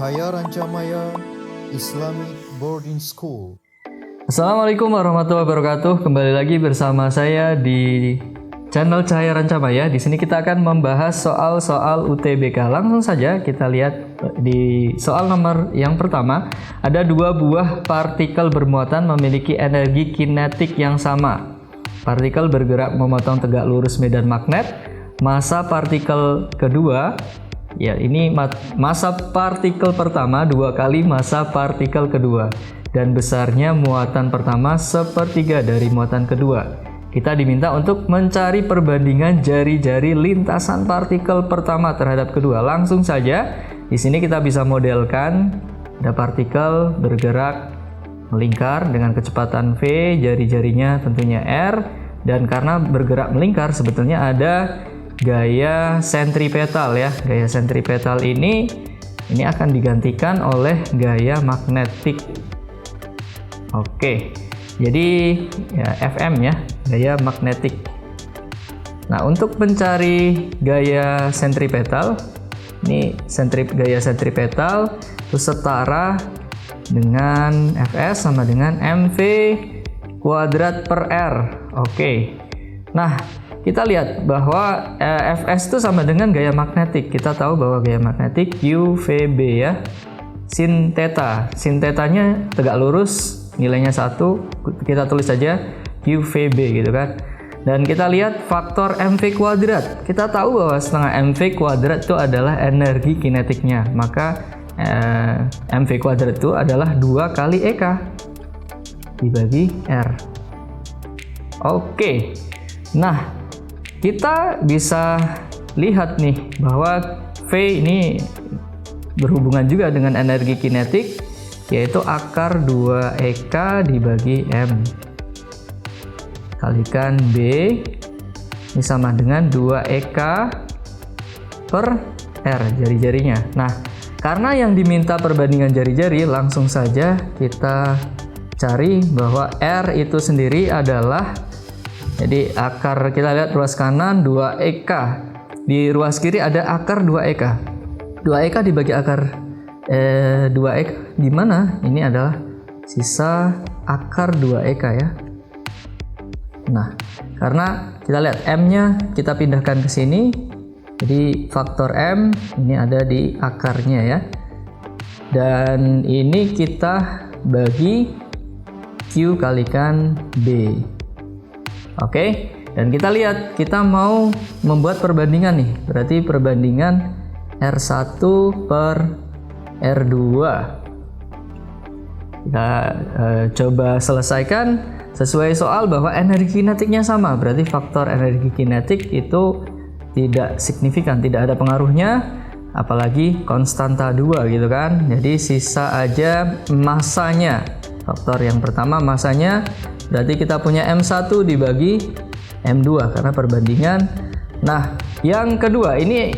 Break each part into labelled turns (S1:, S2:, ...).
S1: Cahaya Rancamaya Islamic Boarding School.
S2: Assalamualaikum warahmatullahi wabarakatuh. Kembali lagi bersama saya di channel Cahaya Rancamaya. Di sini kita akan membahas soal-soal UTBK. Langsung saja kita lihat di soal nomor yang pertama. Ada dua buah partikel bermuatan memiliki energi kinetik yang sama. Partikel bergerak memotong tegak lurus medan magnet. Massa partikel kedua, ya ini massa partikel pertama 2 kali massa partikel kedua. Dan besarnya muatan pertama 1/3 dari muatan kedua. Kita diminta untuk mencari perbandingan jari-jari lintasan partikel pertama terhadap kedua. Langsung saja, di sini kita bisa modelkan ada partikel bergerak melingkar dengan kecepatan v, jari-jarinya tentunya r, dan karena bergerak melingkar sebetulnya ada gaya sentripetal ya. Gaya sentripetal ini akan digantikan oleh gaya magnetik. Oke, jadi ya FM ya, gaya magnetik. Nah, untuk mencari gaya sentripetal, ini gaya sentripetal itu setara dengan Fs sama dengan mv kuadrat per r. Oke. Nah, kita lihat bahwa Fs itu sama dengan gaya magnetik. Kita tahu bahwa gaya magnetik QVB ya. Sin theta. Sin theta-nya tegak lurus, nilainya 1. Kita tulis saja QVB gitu kan. Dan kita lihat faktor mv kuadrat. Kita tahu bahwa setengah mv kuadrat itu adalah energi kinetiknya. Maka mv kuadrat itu adalah 2 kali EK dibagi R. Oke. Nah, kita bisa lihat nih bahwa V ini berhubungan juga dengan energi kinetik, yaitu akar 2EK dibagi M kalikan B ini sama dengan 2EK per R jari-jarinya. Nah, karena yang diminta perbandingan jari-jari, langsung saja kita cari bahwa R itu sendiri adalah, jadi akar, kita lihat ruas kanan 2EK, di ruas kiri ada akar 2EK. 2EK dibagi akar 2EK di mana? Ini adalah sisa akar 2EK ya. Nah, karena kita lihat M-nya kita pindahkan ke sini, jadi faktor M ini ada di akarnya ya. Dan ini kita bagi Q kalikan B. Oke, dan kita lihat kita mau membuat perbandingan nih. Berarti perbandingan R1 per R2. Kita coba selesaikan sesuai soal bahwa energi kinetiknya sama. Berarti faktor energi kinetik itu tidak signifikan, tidak ada pengaruhnya, apalagi konstanta 2 gitu kan. Jadi sisa aja massanya. Faktor yang pertama massanya, berarti kita punya M1 dibagi M2 karena perbandingan. Nah, yang kedua ini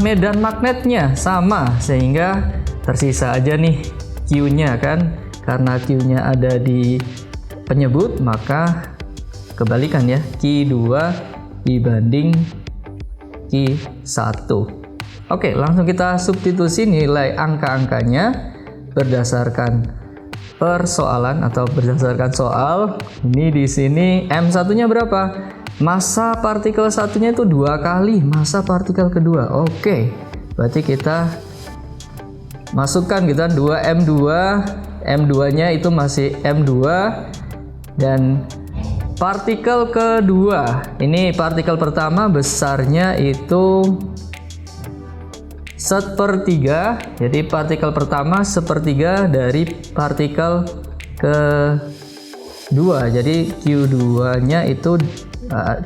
S2: medan magnetnya sama, sehingga tersisa aja nih Q-nya kan. Karena Q-nya ada di penyebut, maka kebalikan ya, Q2 dibanding Q1. Oke, langsung kita substitusi nilai angka-angkanya berdasarkan persoalan atau berdasarkan soal. Ini di sini M1-nya berapa? Massa partikel satunya itu 2 kali massa partikel kedua. Oke. Berarti kita masukkan gitu 2M2. M2-nya itu masih M2 dan partikel kedua. Ini partikel pertama besarnya itu 1/3, jadi partikel pertama 1/3 dari partikel kedua. Jadi Q2-nya itu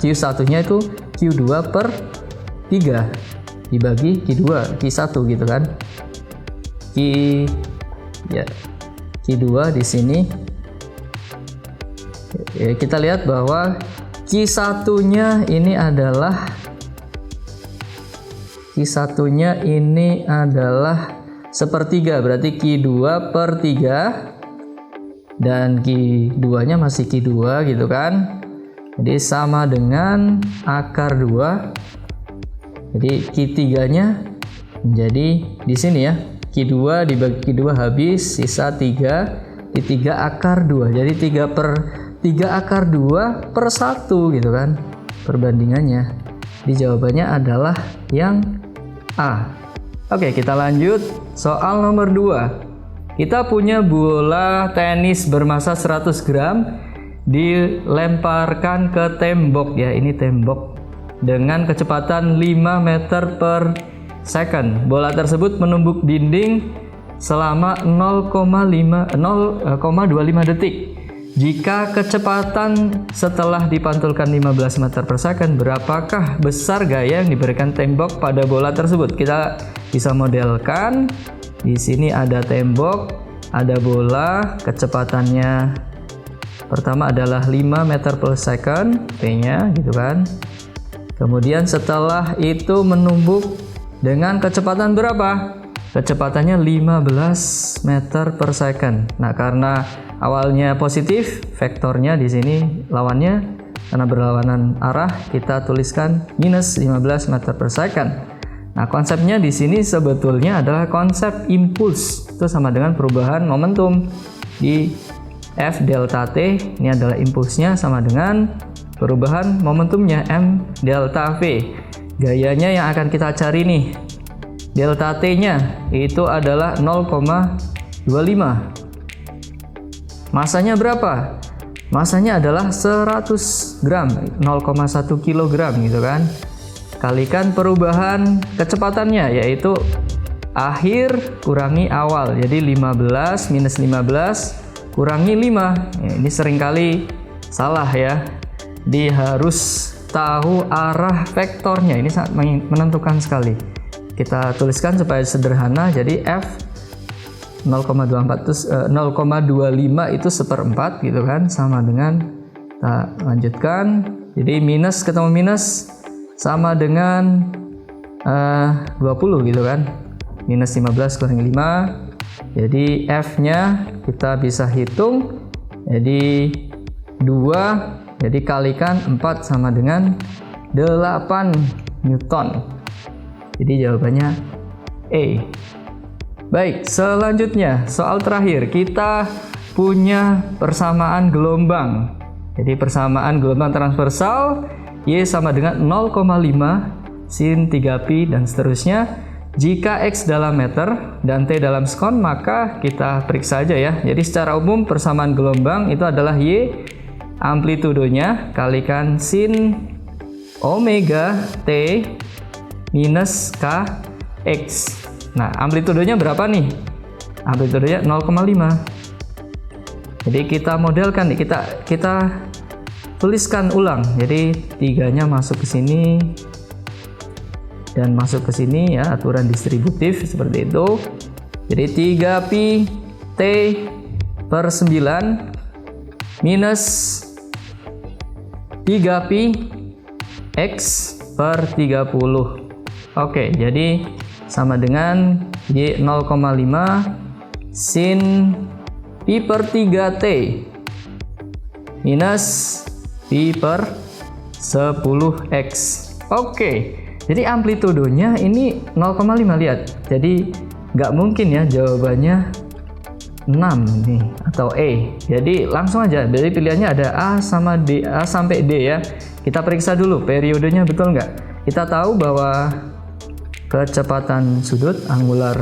S2: Q1-nya itu Q2 per 3 dibagi Q2, Q1 gitu kan. Q2 di sini. Ya, kita lihat bahwa Q1-nya ini adalah 1/3, berarti Q2 per 3 dan Q2-nya masih Q2 gitu kan. Jadi sama dengan akar 2. Jadi Q3-nya menjadi di sini ya. Q2 dibagi Q2 habis, sisa 3 di 3 akar 2. Jadi 3 akar 2 per 1 gitu kan perbandingannya. Di jawabannya adalah yang A. Oke, kita lanjut. Soal nomor 2. Kita punya bola tenis bermasa 100 gram dilemparkan ke tembok ya. Ini tembok dengan kecepatan 5 meter per second. Bola tersebut menumbuk dinding selama 0,25 detik. Jika kecepatan setelah dipantulkan 15 meter per second, berapakah besar gaya yang diberikan tembok pada bola tersebut? Kita bisa modelkan. Di sini ada tembok, ada bola, kecepatannya pertama adalah 5 meter per second, P-nya gitu kan. Kemudian setelah itu menumbuk dengan kecepatan berapa? Kecepatannya 15 meter per second. Nah, karena awalnya positif, vektornya di sini lawannya karena berlawanan arah, kita tuliskan minus 15 meter per second. Nah, konsepnya di sini sebetulnya adalah konsep impuls. Itu sama dengan perubahan momentum. Di F delta T ini adalah impulsnya sama dengan perubahan momentumnya M delta V. Gayanya yang akan kita cari nih. Delta T-nya itu adalah 0,25. Masanya berapa? Masanya adalah 100 gram, 0,1 kilogram gitu kan. Kalikan perubahan kecepatannya, yaitu akhir kurangi awal. Jadi 15 minus 15 kurangi 5. Ya, ini seringkali salah ya. Dia harus tahu arah vektornya. Ini sangat menentukan sekali. Kita tuliskan supaya sederhana. Jadi F 0,25 itu 1/4 gitu kan, sama dengan, kita lanjutkan. Jadi minus ketemu minus sama dengan 20 gitu kan. Minus 15 kurangi 5. Jadi F-nya kita bisa hitung. Jadi 2, jadi kalikan 4 sama dengan 8 Newton. Jadi jawabannya E. Baik, selanjutnya soal terakhir. Kita punya persamaan gelombang. Jadi persamaan gelombang transversal Y sama dengan 0,5 sin 3pi dan seterusnya. Jika X dalam meter dan T dalam sekon, maka kita periksa aja ya. Jadi secara umum persamaan gelombang itu adalah Y amplitudonya kalikan sin omega T minus K X. Nah, amplitudonya berapa nih? Amplitudonya 0,5. Jadi kita modelkan nih, kita tuliskan ulang. Jadi 3-nya masuk ke sini dan masuk ke sini ya, aturan distributif seperti itu. Jadi 3pi T per 9 minus 3pi X per 30. Oke, jadi sama dengan Y 0,5 sin pi per 3T minus pi per 10X. Oke, jadi amplitudonya ini 0,5, lihat. Jadi nggak mungkin ya jawabannya 6 nih atau E. Jadi langsung aja, dari pilihannya ada A sama D, A sampai D ya. Kita periksa dulu periodenya betul nggak. Kita tahu bahwa kecepatan sudut angular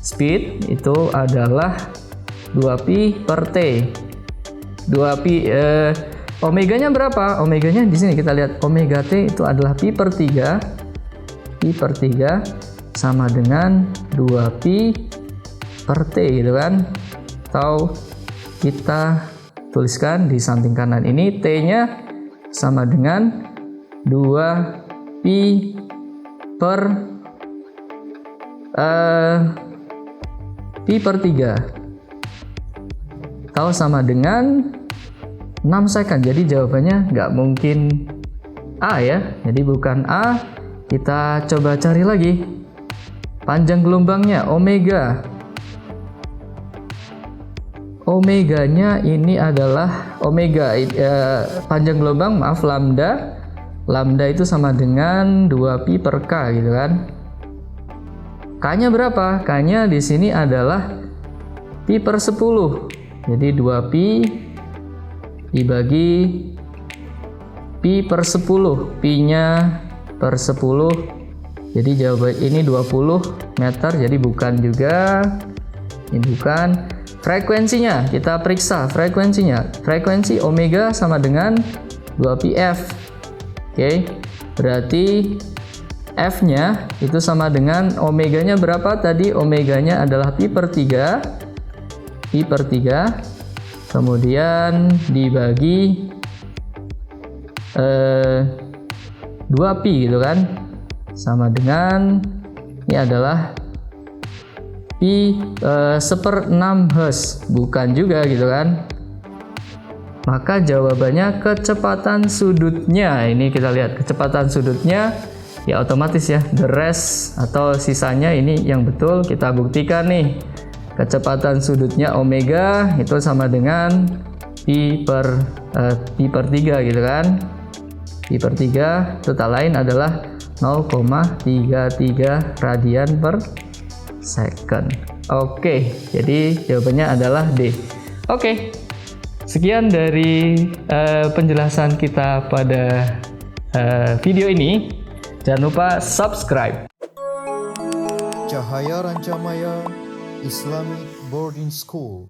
S2: speed itu adalah 2pi per T. 2pi omeganya berapa? Omeganya di sini kita lihat, omega T itu adalah pi per 3. Pi per 3 sama dengan 2pi per T gitu kan. Atau kita tuliskan di samping kanan ini T-nya sama dengan 2pi per pi per 3 atau sama dengan 6 second. Jadi jawabannya nggak mungkin A ya. Jadi bukan A. Kita coba cari lagi panjang gelombangnya, omega. Omeganya ini adalah omega panjang gelombang, maaf, lambda. Lambda itu sama dengan 2pi per K gitu kan. K-nya berapa? K-nya di sini adalah pi per 10. Jadi 2pi dibagi pi per 10. Pi-nya per 10. Jadi jawaban ini 20 meter. Jadi bukan juga. Ini bukan. Frekuensinya kita periksa frekuensinya. Frekuensi omega sama dengan 2πf. Oke. Berarti F-nya itu sama dengan omeganya berapa tadi? Omeganya adalah pi per 3. Pi per 3. Kemudian dibagi 2pi gitu kan. Sama dengan ini adalah pi 1/6 Hz. Bukan juga gitu kan. Maka jawabannya kecepatan sudutnya. Ini kita lihat kecepatan sudutnya. Ya otomatis ya, the rest atau sisanya ini yang betul kita buktikan nih. Kecepatan sudutnya omega itu sama dengan pi per 3 gitu kan. Pi per 3 itu tak lain adalah 0,33 radian per second. Oke, jadi jawabannya adalah D. Oke, sekian dari penjelasan kita pada video ini. Jangan lupa subscribe.
S1: Cahaya Rancamaya Islamic Boarding School.